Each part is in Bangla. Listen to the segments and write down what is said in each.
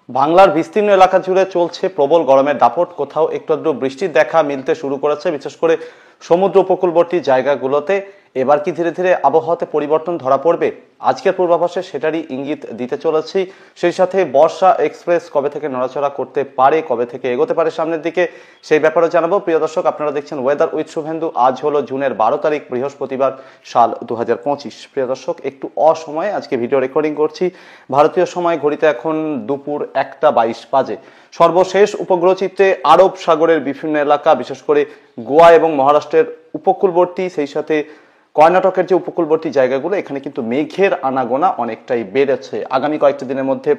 বাংলার বিস্তীর্ণ এলাকা জুড়ে চলছে প্রবল গরমের দাপট। কোথাও একটু আধটু বৃষ্টির দেখা মিলতে শুরু করেছে, বিশেষ করে সমুদ্র উপকূলবর্তী জায়গাগুলোতে। এবার কি ধীরে ধীরে আবহাওয়াতে পরিবর্তন ধরা পড়বে? আজকের পূর্বাভাসে সেটারই ইঙ্গিত দিতে চলেছি। সেই সাথে বর্ষা এক্সপ্রেস কবে থেকে নড়াচড়া করতে পারে, কবে থেকে এগোতে পারে সামনের দিকে, সেই ব্যাপারে জানাবো। প্রিয় দর্শক, আপনারা দেখছেন ওয়েদার উইথ শুভেন্দু। আজ হলো জুনের 12 তারিখ, বৃহস্পতিবার, সাল 2025। প্রিয় দর্শক, একটু অসময়ে আজকে ভিডিও রেকর্ডিং করছি। ভারতীয় সময় ঘড়িতে এখন দুপুর 1টা 22 বাজে। সর্বশেষ উপগ্রহ চিত্রে আরব সাগরের বিভিন্ন এলাকা, বিশেষ করে গোয়া এবং মহারাষ্ট্রের উপকূলবর্তী, সেই সাথে কর্ণাটকের যে উপকূলবর্তী জায়গাগুলো, এখানে কিন্তু মেঘের আনাগোনা অনেকটাই বেড়েছে। আগামী কয়েকটি দিনের মধ্যে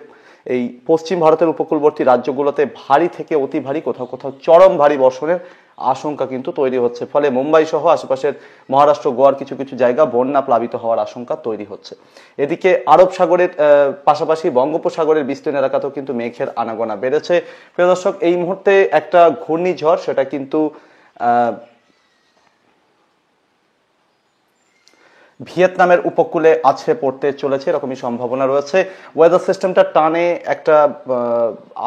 এই পশ্চিম ভারতের উপকূলবর্তী রাজ্যগুলোতে ভারী থেকে অতি ভারী, কোথাও কোথাও চরম ভারী বর্ষণের আশঙ্কা কিন্তু তৈরি হচ্ছে। ফলে মুম্বাই সহ আশেপাশের মহারাষ্ট্র, গোয়ার কিছু কিছু জায়গা বন্যা প্লাবিত হওয়ার আশঙ্কা তৈরি হচ্ছে। এদিকে আরব সাগরের পাশাপাশি বঙ্গোপসাগরের বিস্তীর্ণ এলাকাতেও কিন্তু মেঘের আনাগোনা বেড়েছে। প্রিয় দর্শক, এই মুহূর্তে একটা ঘূর্ণিঝড়, সেটা কিন্তু ভিয়েতনামের উপকূলে আছড়ে পড়তে চলেছে, এরকমই সম্ভাবনা রয়েছে। ওয়েদার সিস্টেমটা টানে একটা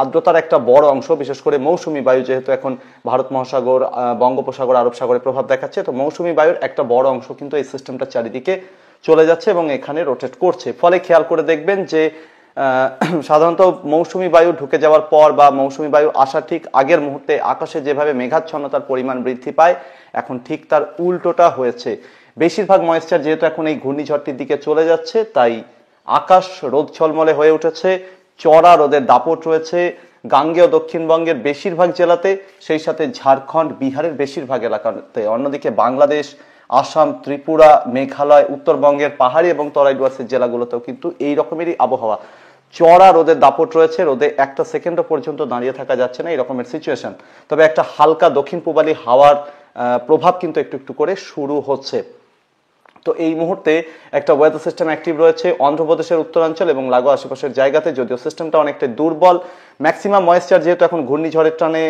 আর্দ্রতার একটা বড় অংশ, বিশেষ করে মৌসুমী বায়ু, যেহেতু এখন ভারত মহাসাগর, বঙ্গোপসাগর, আরব সাগরে প্রভাব দেখাচ্ছে, তো মৌসুমী বায়ুর একটা বড় অংশ কিন্তু এই সিস্টেমটা চারিদিকে চলে যাচ্ছে এবং এখানে রোটেট করছে। ফলে খেয়াল করে দেখবেন যে সাধারণত মৌসুমী বায়ু ঢুকে যাওয়ার পর বা মৌসুমী বায়ু আসা ঠিক আগের মুহূর্তে আকাশে যেভাবে মেঘাচ্ছন্নতার পরিমাণ বৃদ্ধি পায়, এখন ঠিক তার উল্টোটা হয়েছে। বেশিরভাগ ময়েশ্চার যেহেতু এখন এই ঘূর্ণিঝড়টির দিকে চলে যাচ্ছে, তাই আকাশ রোদ ঝলমলে হয়ে উঠেছে, চড়া রোদের দাপট রয়েছে গাঙ্গেয় দক্ষিণবঙ্গের বেশিরভাগ জেলাতে, সেই সাথে ঝাড়খণ্ড, বিহারের বেশিরভাগ এলাকাতে। অন্যদিকে বাংলাদেশ, আসাম, ত্রিপুরা, মেঘালয়, উত্তরবঙ্গের পাহাড়ি এবং তরাই ডুয়ার্সের জেলাগুলোতেও কিন্তু এই রকমেরই আবহাওয়া। চড়া রোদের দাপট রয়েছে, রোদে একটা সেকেন্ডও পর্যন্ত দাঁড়িয়ে থাকা যাচ্ছে না, এই রকমের সিচুয়েশন। তবে একটা হালকা দক্ষিণ পূবালী হাওয়ার প্রভাব কিন্তু একটু একটু করে শুরু হচ্ছে। তো এই মুহূর্তে একটা ওয়েদার সিস্টেম অ্যাক্টিভ রয়েছে অন্ধ্রপ্রদেশের উত্তরাঞ্চল এবং লাগোয়া আশেপাশের জায়গাতে, যদিও সিস্টেমটা অনেকটা দুর্বল। ম্যাক্সিমাম ময়েশ্চার যেহেতু এখন ঘূর্ণিঝড়ের টানে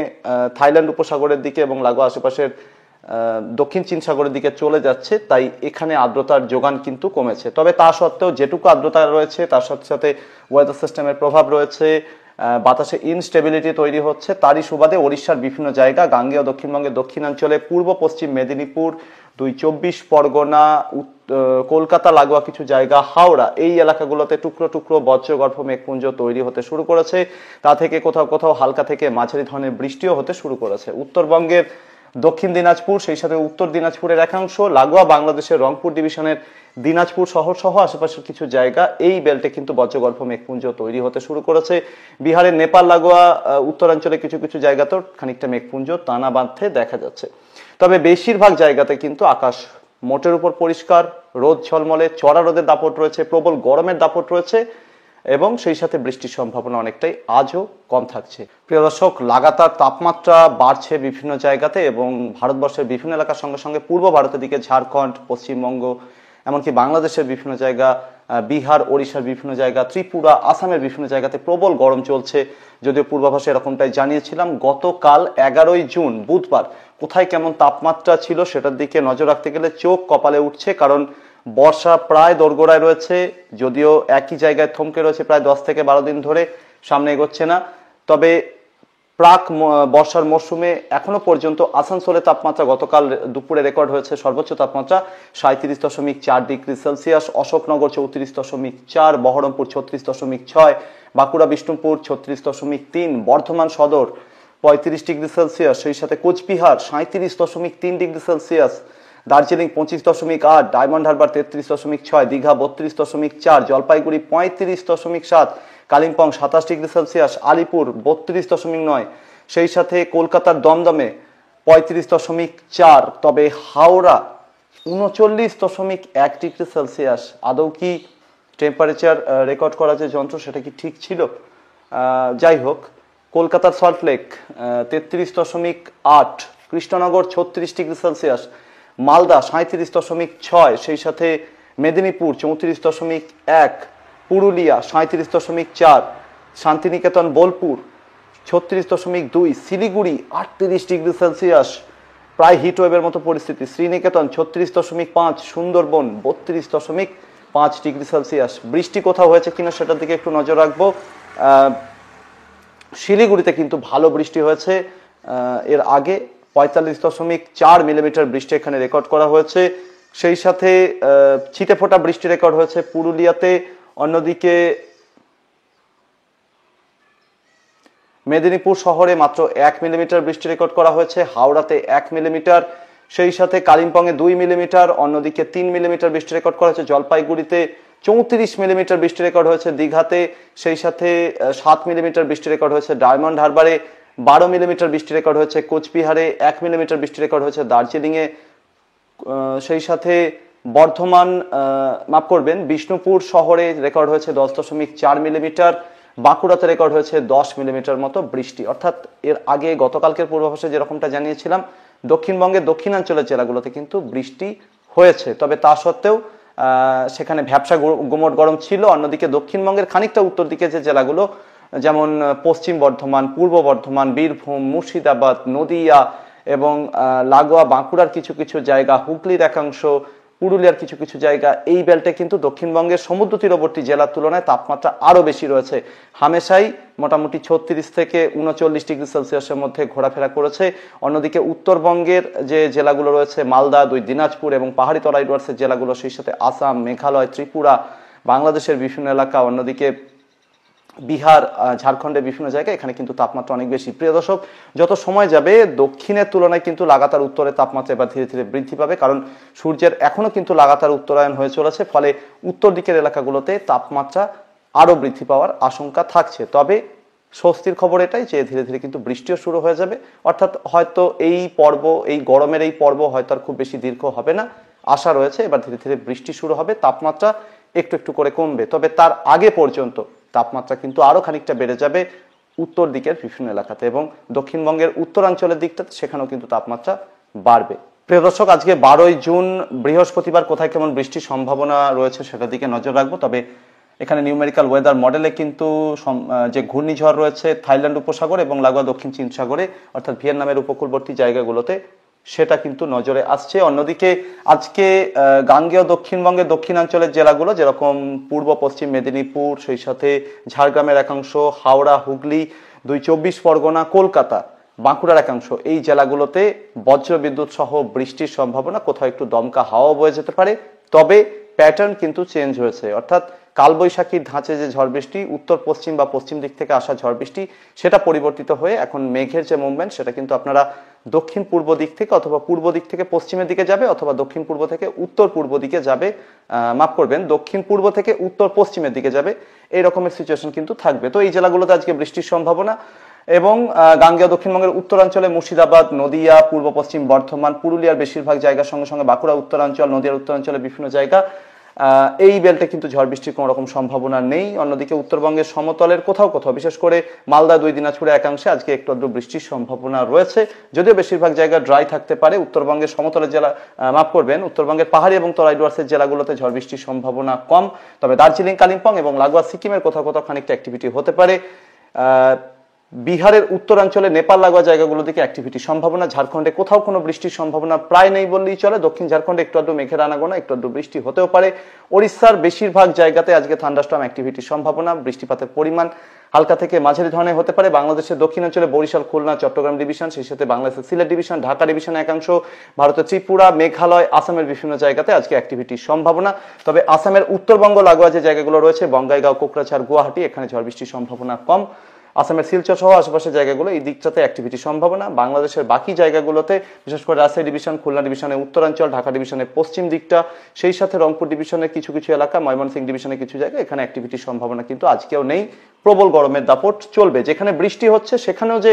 থাইল্যান্ড উপসাগরের দিকে এবং লাগোয়া আশেপাশের দক্ষিণ চীন সাগরের দিকে চলে যাচ্ছে, তাই এখানে আর্দ্রতার যোগান কিন্তু কমেছে। তবে তা সত্ত্বেও যেটুকু আর্দ্রতা রয়েছে, তার সাথে সাথে ওয়েদার সিস্টেমের প্রভাব রয়েছে, বাতাসে ইনস্টেবিলিটি তৈরি হচ্ছে। তারই সুবাদে ওড়িশার বিভিন্ন জায়গা, গাঙ্গেয় দক্ষিণবঙ্গের দক্ষিণাঞ্চলে, পূর্ব পশ্চিম মেদিনীপুর, 24 পরগনা, কলকাতা লাগোয়া কিছু জায়গা, হাওড়া, এই এলাকাগুলোতে টুকরো টুকরো বজ্রগর্ভ মেঘপুঞ্জ তৈরি হতে শুরু করেছে। তা থেকে কোথাও কোথাও হালকা থেকে মাঝারি ধরনের বৃষ্টিও হতে শুরু করেছে। উত্তরবঙ্গের দক্ষিণ দিনাজপুর, সেই সাথে উত্তর দিনাজপুরের একাংশ, লাগোয়া বাংলাদেশের রংপুর ডিভিশনের দিনাজপুর শহর সহ আশেপাশের কিছু জায়গা, এই বেল্টে কিন্তু বজ্রগর্ভ মেঘপুঞ্জ তৈরি হতে শুরু করেছে। বিহারের নেপাল লাগোয়া উত্তরাঞ্চলে কিছু কিছু জায়গাতেও খানিকটা মেঘপুঞ্জ টানা বাঁধতে দেখা যাচ্ছে। তবে বেশিরভাগ জায়গাতে কিন্তু আকাশ মোটের উপর পরিষ্কার, রোদ ঝলমলে, চড়া রোদের দাপট রয়েছে, প্রবল গরমের দাপট রয়েছে এবং সেই সাথে বৃষ্টির সম্ভাবনা অনেকটাই আজও কম থাকছে। প্রিয় দর্শক, লাগাতার তাপমাত্রা বাড়ছে বিভিন্ন জায়গাতে এবং ভারতবর্ষের বিভিন্ন এলাকার সঙ্গে সঙ্গে পূর্ব ভারতের দিকে ঝাড়খণ্ড, পশ্চিমবঙ্গ, এমনকি বাংলাদেশের বিভিন্ন জায়গা, বিহার, ওড়িশার বিভিন্ন জায়গা, ত্রিপুরা, আসামের বিভিন্ন জায়গাতে প্রবল গরম চলছে। যদিও পূর্বাভাসে এরকমটাই জানিয়েছিলাম। গতকাল 11ই জুন বুধবার কোথায় কেমন তাপমাত্রা ছিল সেটার দিকে নজর রাখতে গেলে চোখ কপালে উঠছে, কারণ বর্ষা প্রায় দোরগোড়ায় রয়েছে। যদিও একই জায়গায় থমকে রয়েছে প্রায় 10 থেকে 12 দিন ধরে, সামনে এগোচ্ছে না। তবে প্রাক বর্ষার মরশুমে এখনো পর্যন্ত আসানসোলে তাপমাত্রা গতকাল দুপুরে রেকর্ড হয়েছে সর্বোচ্চ তাপমাত্রা 37.4 degree Celsius, Ashoknagar 34.4, Baharampur 36.6, Bankura Bishnupur 36.3, Bardhaman Sadar 35 degree Celsius, সেই সাথে Cooch Behar 37.3 degree Celsius, Darjeeling 25.8, Diamond Harbour 33.6, Digha 32.4, Jalpaiguri 35.7, Kalimpong 27 degree Celsius, Alipore 32.9, সেই সাথে কলকাতার দমদমে 35.4, তবে হাওড়া 39.1 ডিগ্রি সেলসিয়াস। আদৌ কি টেম্পারেচার রেকর্ড করা যে যন্ত্র সেটা কি ঠিক ছিল? যাই হোক, কলকাতার সল্টলেক 33.8, কৃষ্ণনগর 36 ডিগ্রি সেলসিয়াস, মালদা 37.6, সেই সাথে মেদিনীপুর 34.1, পুরুলিয়া 37.4, শান্তিনিকেতন বোলপুর 36.2, শিলিগুড়ি 38 ডিগ্রি সেলসিয়াস, প্রায় হিটওয়েভের মতো পরিস্থিতি, শ্রীনিকেতন 36.5, সুন্দরবন 32.5 ডিগ্রি সেলসিয়াস। বৃষ্টি কোথাও হয়েছে কিনা সেটার দিকে একটু নজর রাখবো। শিলিগুড়িতে কিন্তু ভালো বৃষ্টি হয়েছে। এর আগে 45.4 মিলিমিটার বৃষ্টি এখানে রেকর্ড করা হয়েছে। সেই সাথে ছিটেফোঁটা বৃষ্টি রেকর্ড হয়েছে পুরুলিয়াতে। অন্যদিকে মেদিনীপুর শহরে মাত্র 1 মিলিমিটার বৃষ্টি রেকর্ড করা হয়েছে, হাওড়াতে 1 মিলিমিটার, সেই সাথে কালিম্পংয়ে 2 মিলিমিটার, অন্যদিকে 3 মিলিমিটার বৃষ্টি রেকর্ড করা হয়েছে জলপাইগুড়িতে, 34 মিলিমিটার বৃষ্টি রেকর্ড হয়েছে দীঘাতে, সেই সাথে 7 মিলিমিটার বৃষ্টি রেকর্ড হয়েছে ডায়মন্ড হারবারে, 12 মিলিমিটার বৃষ্টি রেকর্ড হয়েছে কোচবিহারে, 1 মিলিমিটার বৃষ্টি রেকর্ড হয়েছে দার্জিলিংয়ে, সেই সাথে বর্ধমান মাফ করবেন বিষ্ণুপুর শহরে রেকর্ড হয়েছে 10.4 মিলিমিটার, বাঁকুড়াতে রেকর্ড হয়েছে 10 মিলিমিটার মতো বৃষ্টি। অর্থাৎ এর আগে গতকালকের পূর্বাভাসে যেরকমটা জানিয়েছিলাম দক্ষিণবঙ্গের দক্ষিণাঞ্চলের জেলাগুলোতে কিন্তু বৃষ্টি হয়েছে, তবে তা সত্ত্বেও সেখানে ভ্যাপসা গুমোট গরম ছিল। অন্যদিকে দক্ষিণবঙ্গের খানিকটা উত্তর দিকে যে জেলাগুলো যেমন পশ্চিম বর্ধমান, পূর্ব বর্ধমান, বীরভূম, মুর্শিদাবাদ, নদিয়া এবং লাগোয়া বাঁকুড়ার কিছু কিছু জায়গা, হুগলির একাংশ, পুরুলিয়ার কিছু কিছু জায়গা, এই বেল্টে কিন্তু দক্ষিণবঙ্গের সমুদ্র তীরবর্তী জেলার তুলনায় তাপমাত্রা আরো বেশি রয়েছে। হামেশাই মোটামুটি 36 থেকে 39 ডিগ্রি সেলসিয়াসের মধ্যে ঘোরাফেরা করেছে। অন্যদিকে উত্তরবঙ্গের যে জেলাগুলো রয়েছে মালদা, দিনাজপুর এবং পাহাড়ি তরাই ডুয়ার্সের জেলাগুলো, সেই সাথে আসাম, মেঘালয়, ত্রিপুরা, বাংলাদেশের বিভিন্ন এলাকা, অন্যদিকে বিহার, ঝাড়খণ্ডের বিভিন্ন জায়গায় এখানে কিন্তু তাপমাত্রা অনেক বেশি। প্রিয় দর্শক, যত সময় যাবে দক্ষিণের তুলনায় কিন্তু লাগাতার উত্তরে তাপমাত্রা এবার ধীরে ধীরে বৃদ্ধি পাবে, কারণ সূর্যের এখনো কিন্তু লাগাতার উত্তরায়ণ হয়ে চলেছে, ফলে উত্তর দিকের এলাকাগুলোতে তাপমাত্রা আরো বৃদ্ধি পাওয়ার আশঙ্কা থাকছে। তবে স্বস্তির খবর এটাই যে ধীরে ধীরে কিন্তু বৃষ্টিও শুরু হয়ে যাবে, অর্থাৎ হয়তো এই পর্ব, এই গরমের এই পর্ব হয়তো আর খুব বেশি দীর্ঘ হবে না, আশা রয়েছে এবার ধীরে ধীরে বৃষ্টি শুরু হবে, তাপমাত্রা একটু একটু করে কমবে। তবে তার আগে পর্যন্ত তাপমাত্রা কিন্তু আরো খানিকটা বেড়ে যাবে উত্তর দিকের বিভিন্ন এলাকাতে এবং দক্ষিণবঙ্গের উত্তরাঞ্চলের দিকটাতে, সেখানেও কিন্তু তাপমাত্রা বাড়বে। প্রিয় দর্শক, আজকে 12ই জুন বৃহস্পতিবার, কোথায় কেমন বৃষ্টির সম্ভাবনা রয়েছে সেটার দিকে নজর রাখবো। তবে এখানে নিউমেরিক্যাল ওয়েদার মডেলে কিন্তু যে ঘূর্ণিঝড় রয়েছে থাইল্যান্ড উপসাগর এবং লাগোয়া দক্ষিণ চীন সাগরে অর্থাৎ ভিয়েতনামের উপকূলবর্তী জায়গাগুলোতে, সেটা কিন্তু নজরে আসছে। অন্যদিকে আজকে গাঙ্গেয় দক্ষিণবঙ্গের দক্ষিণাঞ্চলের জেলাগুলো যেরকম পূর্ব পশ্চিম মেদিনীপুর, সেই সাথে ঝাড়গ্রামের একাংশ, হাওড়া, হুগলি, 24 পরগনা, কলকাতা, বাঁকুড়ার একাংশ, এই জেলাগুলোতে বজ্রবিদ্যুৎ সহ বৃষ্টির সম্ভাবনা, কোথাও একটু দমকা হাওয়া বয়ে যেতে পারে। তবে প্যাটার্ন কিন্তু চেঞ্জ হয়েছে, অর্থাৎ কালবৈশাখীর ধাঁচে যে ঝড় বৃষ্টি, উত্তর পশ্চিম বা পশ্চিম দিক থেকে আসা ঝড় বৃষ্টি, সেটা পরিবর্তিত হয়ে এখন মেঘের যে মুভমেন্ট, সেটা কিন্তু আপনারা দক্ষিণ পূর্ব দিক থেকে অথবা পূর্ব দিক থেকে পশ্চিমের দিকে যাবে, অথবা দক্ষিণ পূর্ব থেকে উত্তর পূর্ব দিকে যাবে, মাফ করবেন দক্ষিণ পূর্ব থেকে উত্তর পশ্চিমের দিকে যাবে, এই রকমের সিচুয়েশন কিন্তু থাকবে। তো এই জেলাগুলোতে আজকে বৃষ্টির সম্ভাবনা। এবং গাঙ্গেয় দক্ষিণবঙ্গের উত্তরাঞ্চলে মুর্শিদাবাদ, নদিয়া, পূর্ব পশ্চিম বর্ধমান, পুরুলিয়ার বেশিরভাগ জায়গার সঙ্গে সঙ্গে বাঁকুড়া উত্তরাঞ্চল, নদিয়ার উত্তরাঞ্চলের বিভিন্ন জায়গা, এই বেল্টে কিন্তু ঝড় বৃষ্টির কোনো রকম সম্ভাবনা নেই। অন্যদিকে উত্তরবঙ্গের সমতলের কোথাও কোথাও, বিশেষ করে মালদা, দিনাজপুরের একাংশে আজকে একটু আধটু বৃষ্টির সম্ভাবনা রয়েছে, যদিও বেশিরভাগ জায়গা ড্রাই থাকতে পারে। উত্তরবঙ্গের সমতলের জেলা, মাফ করবেন উত্তরবঙ্গের পাহাড়ি এবং তরাই ডুয়ার্সের জেলাগুলোতে ঝড় বৃষ্টির সম্ভাবনা কম। তবে দার্জিলিং, কালিম্পং এবং লাগোয়া সিকিমের কোথাও কোথাও খানিকটা অ্যাক্টিভিটি হতে পারে। বিহারের উত্তরাঞ্চলে নেপাল লাগোয়া জায়গাগুলো দিকে অ্যাক্টিভিটির সম্ভাবনা। ঝাড়খণ্ডে কোথাও কোনো বৃষ্টির সম্ভাবনা প্রায় নেই বললেই চলে। দক্ষিণ ঝাড়খণ্ডে একটু আধটু মেঘের আনাগোনা, একটু আধটু বৃষ্টি হতেও পারে। ওড়িশার বেশিরভাগ জায়গাতে আজকে থান্ডারস্টর্ম অ্যাক্টিভিটির সম্ভাবনা, বৃষ্টিপাতের পরিমাণ হালকা থেকে মাঝারি ধরনের হতে পারে। বাংলাদেশের দক্ষিণাঞ্চলে বরিশাল, খুলনা, চট্টগ্রাম ডিভিশন, সেই সাথে বাংলাদেশের সিলেট ডিভিশন, ঢাকা ডিভিশন একাংশ, ভারতের ত্রিপুরা, মেঘালয়, আসামের বিভিন্ন জায়গাতে আজকে অ্যাক্টিভিটির সম্ভাবনা। তবে আসামের উত্তরবঙ্গ লাগোয়া যে জায়গাগুলো রয়েছে, বঙ্গাইগাঁও, কোকরাঝাড়, গুয়াহাটি, এখানে ঝড় বৃষ্টির সম্ভাবনা কম। আসামের শিলচর সহ আশেপাশের জায়গাগুলো, এই দিকটাতে অ্যাক্টিভিটির সম্ভাবনা। বাংলাদেশের বাকি জায়গাগুলোতে, বিশেষ করে রাজশাহী ডিভিশন, খুলনা ডিভিশনের উত্তরাঞ্চল, ঢাকা ডিভিশনের পশ্চিম দিকটা, সেই সাথে রংপুর ডিভিশনের কিছু কিছু এলাকা, ময়মনসিংহ ডিভিশনের কিছু জায়গা, এখানে অ্যাক্টিভিটির সম্ভাবনা কিন্তু আজকেও নেই। প্রবল গরমের দাপট চলবে। যেখানে বৃষ্টি হচ্ছে সেখানেও যে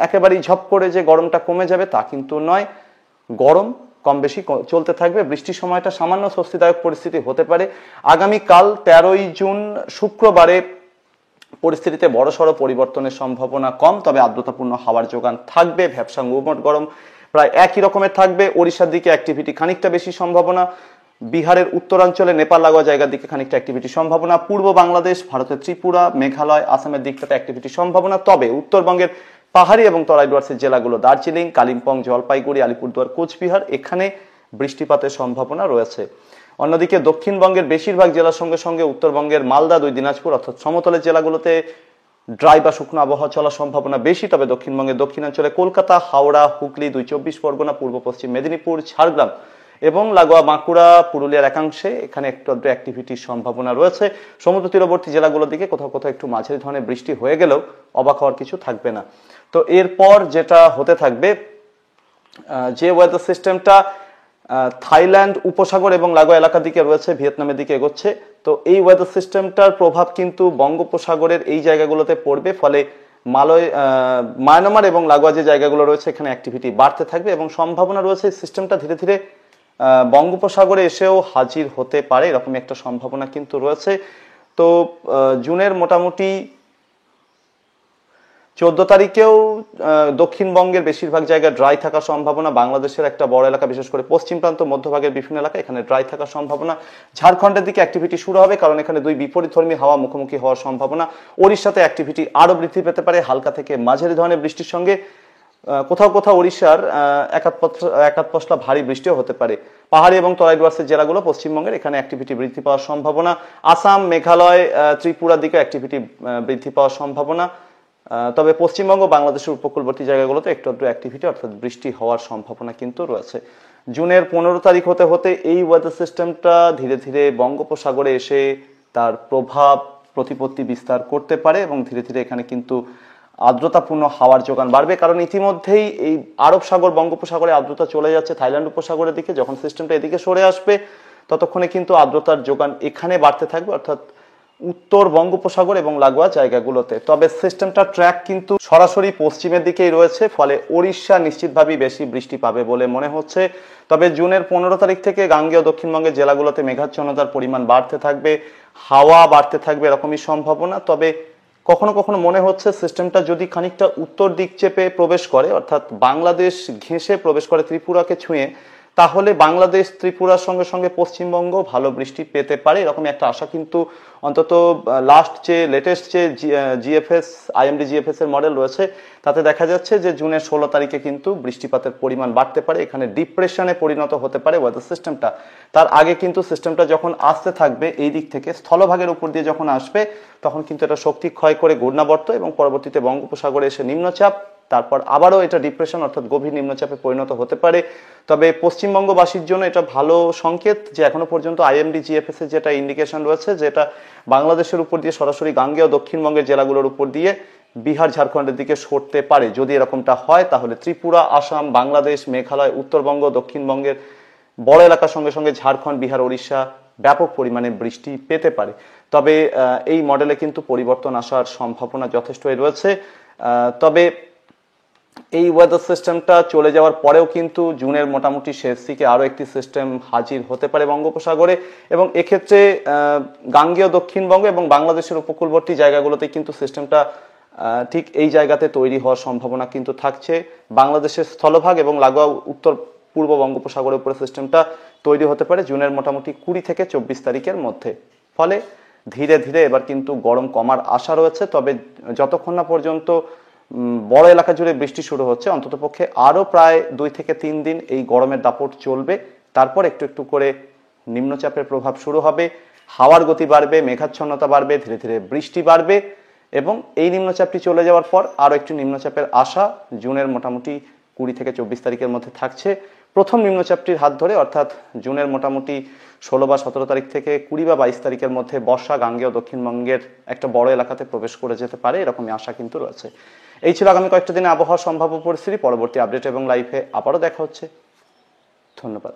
একেবারেই ঝপ করে যে গরমটা কমে যাবে তা কিন্তু নয়, গরম কম বেশি চলতে থাকবে। বৃষ্টির সময়টা সামান্য স্বস্তিদায়ক পরিস্থিতি হতে পারে। আগামীকাল 13ই জুন শুক্রবারে পরিস্থিতিতে বড়সড় পরিবর্তনের সম্ভাবনা কম, তবে আর্দ্রতাপূর্ণ হাওয়ার যোগান থাকবে। ভ্যাপসা গুমোট গরম প্রায় একই রকমের থাকবে। ওড়িশার দিকে অ্যাক্টিভিটি খানিকটা বেশি সম্ভাবনা। বিহারের উত্তরাঞ্চলে নেপাল লাগোয়া জায়গার দিকে খানিকটা অ্যাক্টিভিটি সম্ভাবনা। পূর্ব বাংলাদেশ, ভারতের ত্রিপুরা, মেঘালয়, আসামের দিকটাতে অ্যাক্টিভিটি সম্ভাবনা। তবে উত্তরবঙ্গের পাহাড়ি এবং তরাই ডুয়ার্সের জেলাগুলো, দার্জিলিং, কালিম্পং, জলপাইগুড়ি, আলিপুরদুয়ার, কোচবিহার, এখানে বৃষ্টিপাতের সম্ভাবনা রয়েছে। অন্যদিকে দক্ষিণবঙ্গের বেশিরভাগ জেলার সঙ্গে সঙ্গে উত্তরবঙ্গের মালদা, দিনাজপুর অর্থাৎ সমতলের জেলাগুলোতে ড্রাই বা শুকনো আবহাওয়া চলার সম্ভাবনা বেশি। তবে দক্ষিণবঙ্গের দক্ষিণাঞ্চলে কলকাতা, হাওড়া, হুগলি, 2 চব্বিশ পরগনা, পূর্ব পশ্চিম মেদিনীপুর, ঝাড়গ্রাম এবং লাগোয়া বাঁকুড়া, পুরুলিয়ার একাংশে এখানে একটু আধটু অ্যাক্টিভিটির সম্ভাবনা রয়েছে। সমুদ্র তীরবর্তী জেলাগুলোর দিকে কোথাও কোথাও একটু মাঝারি ধরনের বৃষ্টি হয়ে গেলেও অবাক হওয়ার কিছু থাকবে না। তো এরপর যেটা হতে থাকবে, যে ওয়েদার সিস্টেমটা থাইল্যান্ড উপসাগর এবং লাগোয়া এলাকার দিকে রয়েছে, ভিয়েতনামের দিকে এগোচ্ছে। তো এই ওয়েদার সিস্টেমটার প্রভাব কিন্তু বঙ্গোপসাগরের এই জায়গাগুলোতে পড়বে, ফলে মায়ানমার এবং লাগোয়া যে জায়গাগুলো রয়েছে এখানে অ্যাক্টিভিটি বাড়তে থাকবে এবং সম্ভাবনা রয়েছে সিস্টেমটা ধীরে ধীরে বঙ্গোপসাগরে এসেও হাজির হতে পারে, এরকম একটা সম্ভাবনা কিন্তু রয়েছে। তো জুনের মোটামুটি 14 তারিখেও দক্ষিণবঙ্গের বেশিরভাগ জায়গায় ড্রাই থাকার সম্ভাবনা। বাংলাদেশের একটা বড় এলাকা, বিশেষ করে পশ্চিম প্রান্ত, মধ্যভাগের বিভিন্ন এলাকা এখানে ড্রাই থাকার সম্ভাবনা। ঝাড়খণ্ডের দিকে অ্যাক্টিভিটি শুরু হবে, কারণ এখানে দুই বিপরীতধর্মী হাওয়া মুখোমুখি হওয়ার সম্ভাবনা। ওড়িশাতে অ্যাক্টিভিটি আরো বৃদ্ধি পেতে পারে, হালকা থেকে মাঝারি ধরনের বৃষ্টির সঙ্গে কোথাও কোথাও ওড়িশার একাত পশলা ভারী বৃষ্টিও হতে পারে। পাহাড়ি এবং তরাই ডুয়ার্সের জেলাগুলো পশ্চিমবঙ্গের, এখানে অ্যাক্টিভিটি বৃদ্ধি পাওয়ার সম্ভাবনা। আসাম, মেঘালয়, ত্রিপুরার দিকে অ্যাক্টিভিটি বৃদ্ধি পাওয়ার সম্ভাবনা। তবে পশ্চিমবঙ্গ, বাংলাদেশের উপকূলবর্তী জায়গাগুলোতে একটু আধটু অ্যাক্টিভিটি অর্থাৎ বৃষ্টি হওয়ার সম্ভাবনা কিন্তু রয়েছে। জুনের 15 তারিখ হতে হতে এই ওয়েদার সিস্টেমটা ধীরে ধীরে বঙ্গোপসাগরে এসে তার প্রভাব প্রতিপত্তি বিস্তার করতে পারে এবং ধীরে ধীরে এখানে কিন্তু আর্দ্রতাপূর্ণ হাওয়ার যোগান বাড়বে, কারণ ইতিমধ্যেই এই আরব সাগর বঙ্গোপসাগরে আর্দ্রতা চলে যাচ্ছে থাইল্যান্ড উপসাগরের দিকে। যখন সিস্টেমটা এদিকে সরে আসবে ততক্ষণে কিন্তু আর্দ্রতার যোগান এখানে বাড়তে থাকবে, অর্থাৎ উত্তর বঙ্গোপসাগর এবং লাগোয়া জায়গাগুলোতে। তবে সিস্টেমটা ট্র্যাক কিন্তু সরাসরি পশ্চিমের দিকেই রয়েছে, ফলে ওড়িশা নিশ্চিতভাবেই বেশি বৃষ্টি পাবে বলে মনে হচ্ছে। তবে জুনের 15 তারিখ থেকে গাঙ্গেয় দক্ষিণবঙ্গের জেলাগুলোতে মেঘাচ্ছন্নতার পরিমাণ বাড়তে থাকবে, হাওয়া বাড়তে থাকবে, এরকমই সম্ভাবনা। তবে কখনো কখনো মনে হচ্ছে সিস্টেমটা যদি খানিকটা উত্তর দিক চেপে প্রবেশ করে, অর্থাৎ বাংলাদেশ ঘেঁষে প্রবেশ করে ত্রিপুরাকে ছুঁয়ে, তাহলে বাংলাদেশ ত্রিপুরার সঙ্গে সঙ্গে পশ্চিমবঙ্গ ভালো বৃষ্টি পেতে পারে, এরকম একটা আশা কিন্তু অন্তত লেটেস্ট যে জিএফএস আইএমডি জিএফএস এর মডেল রয়েছে তাতে দেখা যাচ্ছে যে জুনের 16 তারিখে কিন্তু বৃষ্টিপাতের পরিমাণ বাড়তে পারে, এখানে ডিপ্রেশনে পরিণত হতে পারে ওয়েদার সিস্টেমটা। তার আগে কিন্তু সিস্টেমটা যখন আসতে থাকবে এই দিক থেকে স্থলভাগের উপর দিয়ে যখন আসবে তখন কিন্তু এটা শক্তি ক্ষয় করে ঘূর্ণাবর্ত এবং পরবর্তীতে বঙ্গোপসাগরে এসে নিম্নচাপ, তারপর আবারও এটা ডিপ্রেশন অর্থাৎ গভীর নিম্নচাপে পরিণত হতে পারে। তবে পশ্চিমবঙ্গবাসীর জন্য এটা ভালো সংকেত যে এখনো পর্যন্ত আইএমডি জিএফএস এর যেটা ইন্ডিকেশন রয়েছে, যেটা বাংলাদেশের উপর দিয়ে সরাসরি গাঙ্গেয় দক্ষিণবঙ্গের জেলাগুলোর উপর দিয়ে বিহার ঝাড়খণ্ডের দিকে সরতে পারে। যদি এরকমটা হয় তাহলে ত্রিপুরা, আসাম, বাংলাদেশ, মেঘালয়, উত্তরবঙ্গ, দক্ষিণবঙ্গের বড় এলাকার সঙ্গে সঙ্গে ঝাড়খণ্ড, বিহার, ওড়িশা ব্যাপক পরিমাণে বৃষ্টি পেতে পারে। তবে এই মডেলে কিন্তু পরিবর্তন আসার সম্ভাবনা যথেষ্টই রয়েছে। তবে এই ওয়েদার সিস্টেমটা চলে যাওয়ার পরেও কিন্তু জুনের মোটামুটি শেষ দিকে আরও একটি সিস্টেম হাজির হতে পারে বঙ্গোপসাগরে, এবং এক্ষেত্রে গাঙ্গেয় দক্ষিণবঙ্গ এবং বাংলাদেশের উপকূলবর্তী জায়গাগুলোতে কিন্তু সিস্টেমটা ঠিক এই জায়গাতে তৈরি হওয়ার সম্ভাবনা কিন্তু থাকছে। বাংলাদেশের স্থলভাগ এবং লাগোয়া উত্তর পূর্ব বঙ্গোপসাগরের উপরে সিস্টেমটা তৈরি হতে পারে জুনের মোটামুটি 20 থেকে 24 তারিখের মধ্যে। ফলে ধীরে ধীরে এবার কিন্তু গরম কমার আশা রয়েছে। তবে যতক্ষণ না পর্যন্ত বড় এলাকা জুড়ে বৃষ্টি শুরু হচ্ছে, অন্ততপক্ষে আরও প্রায় 2 থেকে 3 দিন এই গরমের দাপট চলবে। তারপর একটু একটু করে নিম্নচাপের প্রভাব শুরু হবে, হাওয়ার গতি বাড়বে, মেঘাচ্ছন্নতা বাড়বে, ধীরে ধীরে বৃষ্টি বাড়বে এবং এই নিম্নচাপটি চলে যাওয়ার পর আরও একটি নিম্নচাপের আশা জুনের মোটামুটি 20 থেকে 24 তারিখের মধ্যে থাকছে। প্রথম নিম্নচাপটির হাত ধরে অর্থাৎ জুনের মোটামুটি 16 বা 17 তারিখ থেকে 20 বা 22 তারিখের মধ্যে বর্ষা গাঙ্গেয় দক্ষিণবঙ্গের একটা বড় এলাকাতে প্রবেশ করে যেতে পারে, এরকমই আশা কিন্তু রয়েছে। এই ছিল আগামী কয়েকটা দিনে আবহাওয়ার সম্ভাব্য পরিস্থিতি। পরবর্তী আপডেট এবং লাইভে আবারও দেখা হচ্ছে। ধন্যবাদ।